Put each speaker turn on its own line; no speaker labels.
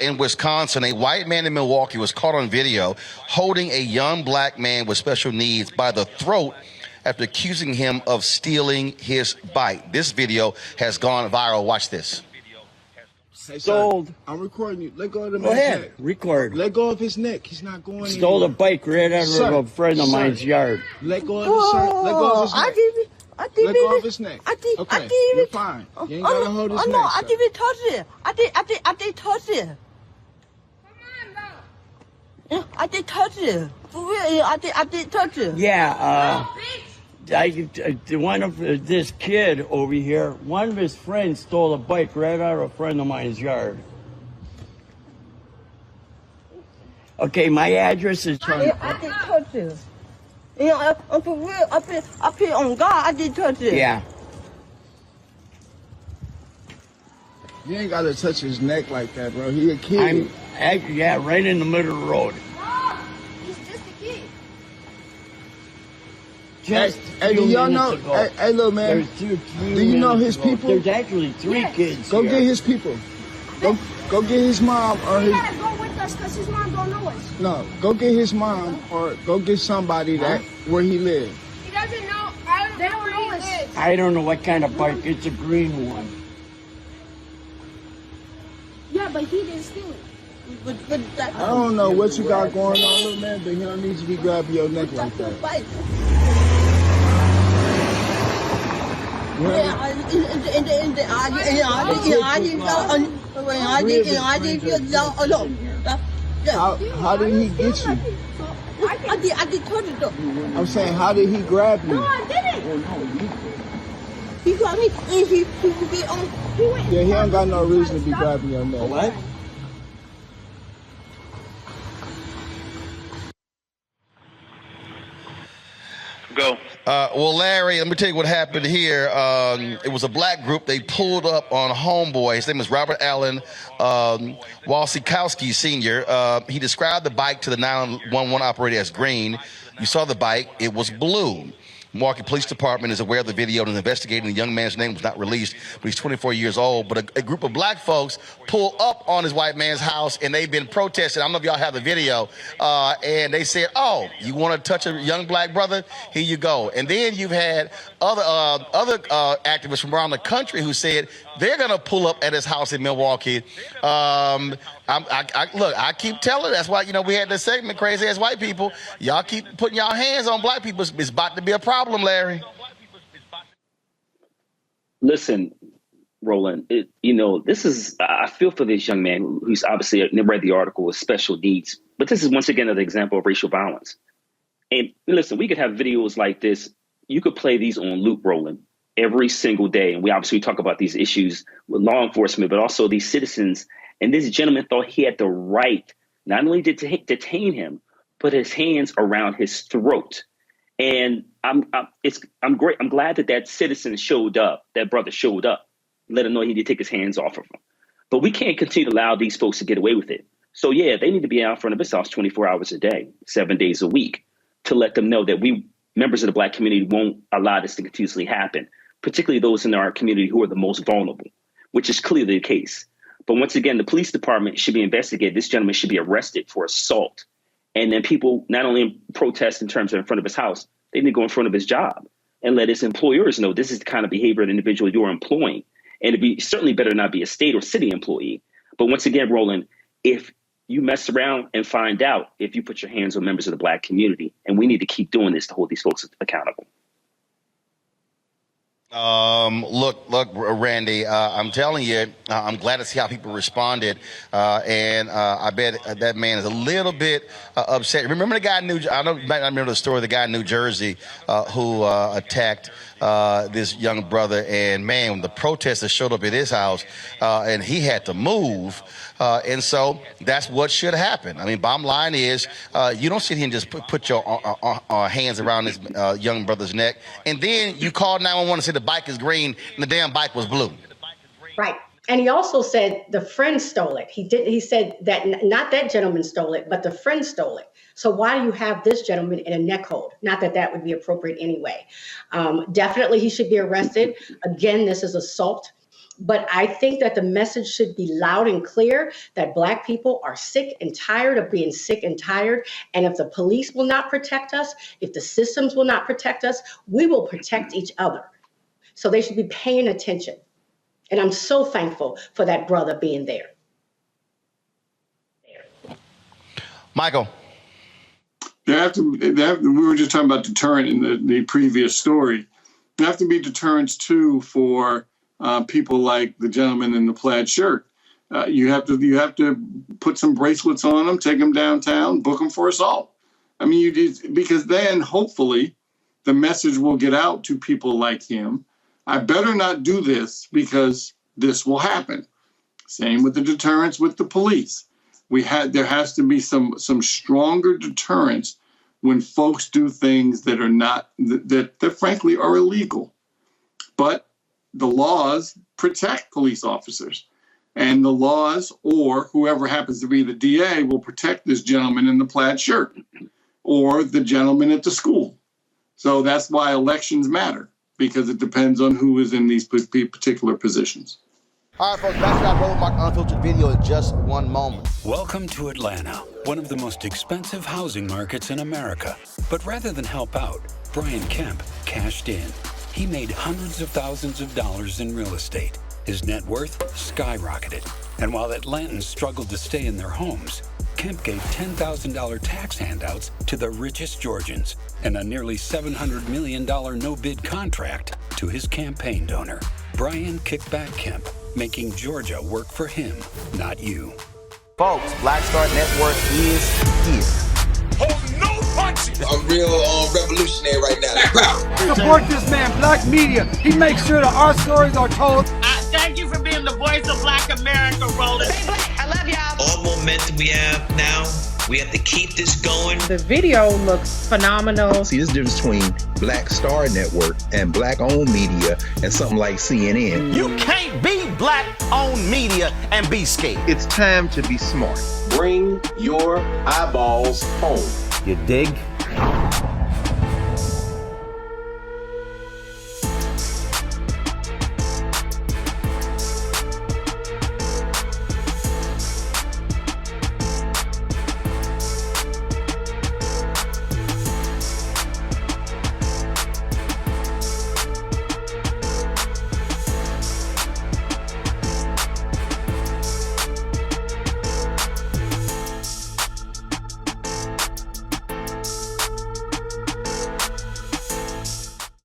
In Wisconsin, a white man in Milwaukee was caught on video holding a young black man with special needs by the throat after accusing him of stealing his bike. This video has gone viral. Watch this.
Hey, sold. I'm recording you. Let go of the man's
neck. Go ahead.
Neck.
Record.
Let go of his neck. He's not going anywhere.
Stole the bike right out of a friend of mine's yard.
Let go of his shirt. Let go of his neck. Let go of his neck. Okay, you're fine. You ain't gotta hold his neck.
No, I didn't touch it. I did touch it. Yeah, I did touch it. For real, I did touch it.
Yeah, one of this kid over here, one of his friends stole a bike right out of a friend of mine's yard. Okay, my address is...
Yeah, I did touch it. You know, for real, up here on God, I did touch it.
Yeah.
You ain't gotta touch his neck like that, bro. He a kid.
Yeah, right in the middle of the road.
He's just a kid.
Hey, do y'all know? Hey, little man. Do you know his people?
There's actually three kids.
Go get his people. Go get his mom or his.
He gotta go with us because his mom don't know us.
No, go get his mom or go get somebody that where he lives.
He doesn't know. They don't know us.
I don't know what kind of bike. It's a green one.
Yeah, but he didn't steal it. But
I don't know what you got going on, little man, but he don't need to be grabbing your neck like that. How did he get you?
I did touch it though.
I'm saying, how did he grab you?
No, I didn't. He got me. He went.
Yeah, he ain't got no reason to be grabbing your neck.
What?
Go.
Well, Larry, let me tell you what happened here. It was a black group. They pulled up on homeboy. His name is Robert Allen Walczykowski Sr. He described the bike to the 911 operator as green. You saw the bike. It was blue. Milwaukee Police Department is aware of the video and is investigating. The young man's name was not released, but he's 24 years old. But a group of black folks pull up on his white man's house, and they've been protesting. I don't know if y'all have the video. And they said, oh, you want to touch a young black brother? Here you go. And then you've had other activists from around the country who said they're going to pull up at his house in Milwaukee. Look, I keep telling. That's why, we had this segment, Crazy Ass White People. Y'all keep putting y'all hands on black people. It's about to be a problem, Larry.
Listen, Roland, this is, I feel for this young man who's obviously read the article with special needs, but this is once again another example of racial violence. And listen, we could have videos like this. You could play these on loop, Roland, every single day. And we obviously talk about these issues with law enforcement, but also these citizens. And this gentleman thought he had the right, not only to detain him, put his hands around his throat. And I'm great. I'm glad that citizen showed up, that brother showed up, let him know he need to take his hands off of him. But we can't continue to allow these folks to get away with it. So yeah, they need to be out in front of his house 24 hours a day, 7 days a week, to let them know that we, members of the black community, won't allow this to continuously happen, particularly those in our community who are the most vulnerable, which is clearly the case. But once again, the police department should be investigated. This gentleman should be arrested for assault. And then people not only protest in terms of in front of his house, they need to go in front of his job and let his employers know this is the kind of behavior of the individual you're employing. And it'd be certainly better not be a state or city employee. But once again, Roland, if you mess around and find out, if you put your hands on members of the black community, and we need to keep doing this to hold these folks accountable.
Look, Randy, I'm telling you, I'm glad to see how people responded. And I bet that man is a little bit upset. Remember the guy in I know you might not remember the story, the guy in New Jersey who attacked this young brother. And man, when the protesters showed up at his house and he had to move. And so that's what should happen. I mean, bottom line is you don't sit here and just put your hands around this young brother's neck. And then you call 911 and say the bike is green and the damn bike was blue.
Right. And he also said the friend stole it. He said that not that gentleman stole it, but the friend stole it. So why do you have this gentleman in a neck hold? Not that that would be appropriate anyway. Definitely he should be arrested. Again, this is assault. But I think that the message should be loud and clear that Black people are sick and tired of being sick and tired. And if the police will not protect us, if the systems will not protect us, we will protect each other. So they should be paying attention. And I'm so thankful for that brother being there.
Michael.
We were just talking about deterrent in the previous story. There have to be deterrents, too, for people like the gentleman in the plaid shirt. You have to put some bracelets on them, take them downtown, book them for assault. I mean, because then hopefully the message will get out to people like him. I better not do this because this will happen. Same with the deterrence with the police. There has to be some stronger deterrence when folks do things that are not that frankly are illegal. But the laws protect police officers, and the laws, or whoever happens to be the DA, will protect this gentleman in the plaid shirt or the gentleman at the school. So that's why elections matter, because it depends on who is in these particular positions.
All right, folks, back to that Roland Mark Unfiltered video in just one moment.
Welcome to Atlanta, one of the most expensive housing markets in America. But rather than help out, Brian Kemp cashed in. He made hundreds of thousands of dollars in real estate. His net worth skyrocketed. And while Atlantans struggled to stay in their homes, Kemp gave $10,000 tax handouts to the richest Georgians and a nearly $700 million no-bid contract to his campaign donor. Brian Kickback Kemp, making Georgia work for him, not you.
Folks, Black Star Network is here.
Oh, no punches! I'm real revolutionary right now.
Support this man, Black Media. He makes sure that our stories are told.
Thank you for being the voice of Black America, Roland.
Stay black. I love y'all.
All momentum we have now, we have to keep this going.
The video looks phenomenal.
See, there's a difference between Black Star Network and Black-owned media and something like CNN.
You can't be Black-owned media and be scared.
It's time to be smart.
Bring your eyeballs home.
You dig?